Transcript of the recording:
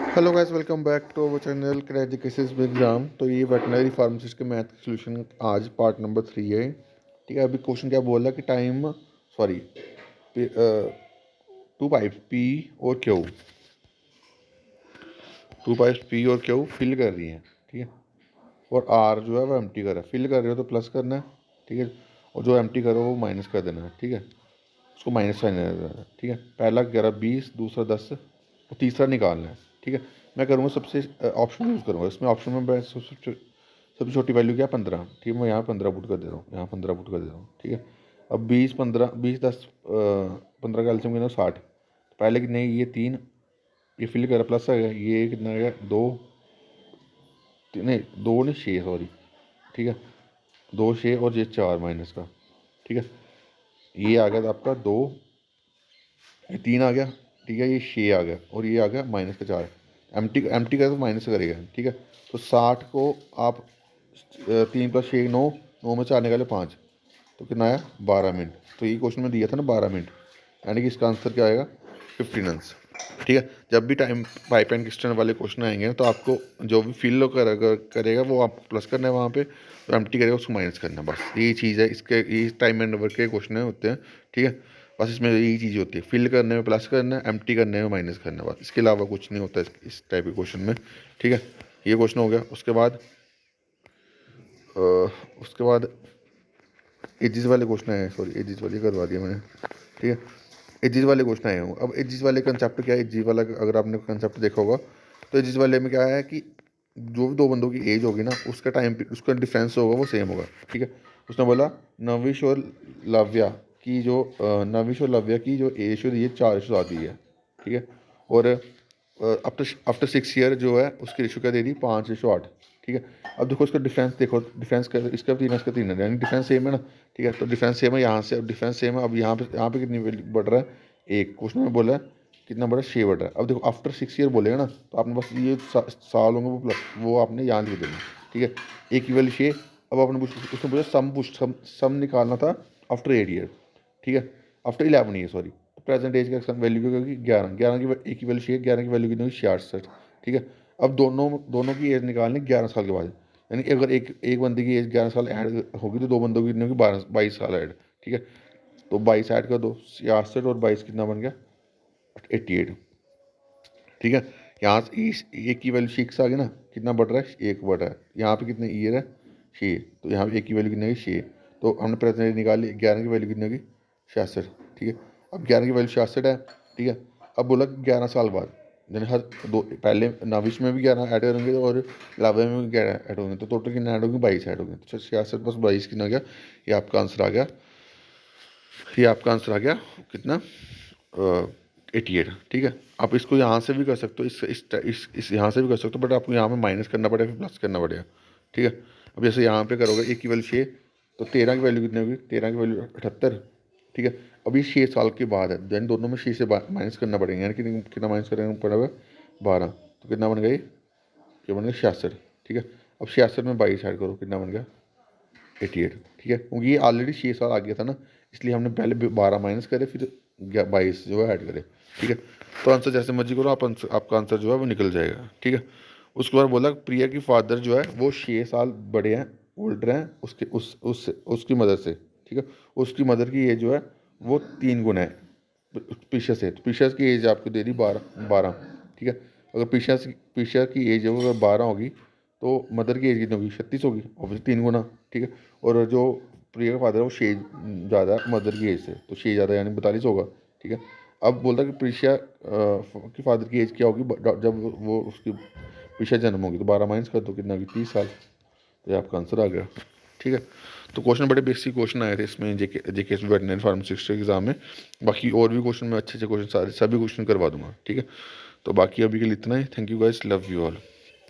Hello guys, welcome back to our channel crack cases with exam. तो ये veterinary pharmacist के math का solution आज पार्ट नंबर 3 है। ठीक है, अभी क्वेश्चन क्या बोला कि time sorry two pipe P और क्यू, टू पाइप पी और क्यू फिल कर रही हैं। ठीक है, और आर जो है वो एम्प्टी कर रहा है। फिल कर रहे हो तो प्लस करना है, ठीक है, और जो एम्प्टी करो वो माइनस कर देना है। ठीक है, उसको माइनस साइन है। ठीक है, पहला 11 20, दूसरा 10 और तीसरा निकालना है। ठीक है, मैं करूँगा सबसे ऑप्शन यूज़ करूँगा इसमें। ऑप्शन में मैं सबसे छोटी वैल्यू क्या 15। ठीक है, मैं यहाँ 15 पुट कर दे रहा हूँ, यहाँ 15 पुट कर दे रहा हूँ। ठीक है, अब 20 15 20 10 15 का एल्सियम कितना 60। पहले कितने, ये 3, ये फिल करा प्लस आ गया, ये कितना आ गया 2, नहीं 2 नहीं 6 सॉरी। ठीक है, 2 6 और ये 4 माइनस का। ठीक है, ये आ गया था आपका 2, ये 3 आ गया। ठीक है, ये 6 आ गया और ये आ गया माइनस का 4। एम टी का तो माइनस करेगा। ठीक है, तो 60 को आप 3 + 6 9, 9 में 4 निकाले 5, तो कितना आया 12 मिनट। तो ये क्वेश्चन में दिया था ना 12 मिनट, यानी कि इसका आंसर क्या आएगा 15 आंसर। ठीक है, जब भी टाइम पाइप एंड किस्टन वाले क्वेश्चन आएंगे तो आपको जो भी फिल करेगा वो आप प्लस करना है वहाँ पे, तो एम्प्टी करेगा उसको माइनस करना है। बस यही चीज़ है इसके, ये टाइम एंड वर्क के क्वेश्चन होते हैं। ठीक है, बस इसमें यही चीज़ होती है, फिल करने में प्लस करना है, एम्प्टी करने में माइनस करना है, बस इसके अलावा कुछ नहीं होता इस टाइप के क्वेश्चन में। ठीक है, ये क्वेश्चन हो गया। उसके बाद एजिस वाले क्वेश्चन आए हैं, सॉरी एजिस वाले करवा दिया मैंने। ठीक है, एजिस वाले क्वेश्चन आए हूँ। अब एजिस वाले कंसेप्ट क्या है, एजिस वाला अगर आपने कंसेप्ट देखा होगा तो एजिस वाले में क्या है कि जो भी दो बंदों की एज होगी ना, उसका टाइम उसका डिफरेंस होगा वो सेम होगा। ठीक है, उसने बोला नविश और लव्या नविश और लव्या की जो एज हो रही है 4 है। ठीक है, और आफ्टर आफ्टर 6 ईयर जो है उसकी रेशो क्या दे दी 5:8। ठीक है, अब देखो इसका डिफरेंस देखो, डिफरेंस का इसका 3 है इसका 3 है, यानी डिफरेंस सेम है ना। ठीक है, तो डिफरेंस सेम है यहाँ से, अब डिफरेंस सेम है। अब यहाँ पे कितनी बढ़ रहा है, एक क्वेश्चन में बोला है कितना बढ़ा 6 बढ़ रहा है। अब देखो आफ्टर 6 ईयर बोलेगा ना, तो आपने बस ये साल होंगे वो प्लस वो आपने यहाँ लिख देना। ठीक है, एक की वैल्यू 6। अब आपने उसने बोला सम निकालना था आफ्टर 8 ईयर। ठीक है, after 11 year sorry. Present age का वैल्यू क्या होगी 11, 11 की एक की वैल्यू 6, 11 की वैल्यू कितनी होगी 66। ठीक है, अब दोनों दोनों की एज निकालनी 11 साल के बाद, यानी कि अगर एक एक बंदे की एज 11 साल ऐड होगी तो दो बंदों की कितनी होगी 22 साल ऐड। ठीक है, तो 22 ऐड कर दो, 66 और 22 कितना बन गया 88। ठीक है, यहाँ से एक की वैल्यू 6 आ गई ना, कितना बढ़ रहा है 1 बढ़ रहा है। यहाँ पे कितने ईयर है 6, तो यहाँ पे एक की वैल्यू कितनी होगी 6। तो हमने प्रेजेंट निकाली, 11 की वैल्यू कितनी होगी 66। ठीक है, अब 11 की वैल्यू 66 है। ठीक है, अब बोला 11 साल बाद, यानी हर दो पहले नविश में भी 11 ऐड करेंगे और लावे में भी 11 ऐड होंगे, तो टोटल कितने ऐड होंगे 22 ऐड होंगे। तो 66 + 22 कितना आ गया, ये आपका आंसर आ गया, ये आपका आंसर आ गया कितना 88। ठीक है, आप इसको यहाँ से भी कर सकते हो, इस यहाँ से भी कर सकते हो, बट आपको यहाँ पे माइनस करना पड़ेगा फिर प्लस करना पड़ेगा। ठीक है, अब जैसे यहाँ पे करोगे एक की वैल्यू 6, तो 13 की वैल्यू कितनी होगी, 13 की वैल्यू 78। ठीक है, अब ये 6 साल के बाद है, देन दोनों में 6 से माइनस करना पड़ेगा, यानी कि कितना माइनस करना पड़ेगा 12, तो कितना बन गया ये बन गया 66। ठीक है, अब 66 में 22 ऐड करो, कितना बन गया 88। ठीक है, क्योंकि ये ऑलरेडी 6 साल आ गया था ना, इसलिए हमने पहले 12 माइनस करे फिर 22 जो है ऐड करे। ठीक है, तो आंसर जैसे मर्जी करो आप, आपका आंसर जो है वो निकल जाएगा। ठीक है, उसके बाद बोला प्रिया की फादर जो है वो 6 साल बड़े हैं, ओल्डर हैं उसके उसकी मदर से। ठीक है, उसकी मदर की एज जो है वो 3 गुना है पीछे से, तो पीछे की एज आपको दे दी 12। ठीक है, अगर पीछे की एज है वो अगर 12 होगी तो मदर की एज कितनी होगी 36 होगी, ऑब्वियसली 3 गुना। ठीक है, और जो प्रिया का फादर है वो 6 ज़्यादा है मदर की एज से, तो 6 ज़्यादा यानी 42 होगा। ठीक है, अब बोलता है कि प्रिया की फादर की एज क्या होगी जब वो उसकी प्रिया जन्म होगी, तो 12 माइनस कर दो, कितना होगी 30 साल। तो ये आपका आंसर आ गया। ठीक है, तो क्वेश्चन बड़े बेसिक क्वेश्चन आए थे इसमें जेके वेटनरी फार्मासिस्ट एग्जाम में। बाकी और भी क्वेश्चन में अच्छे अच्छे क्वेश्चन सारे सभी क्वेश्चन करवा दूंगा। ठीक है, तो बाकी अभी के लिए इतना ही। Thank you guys, love you all.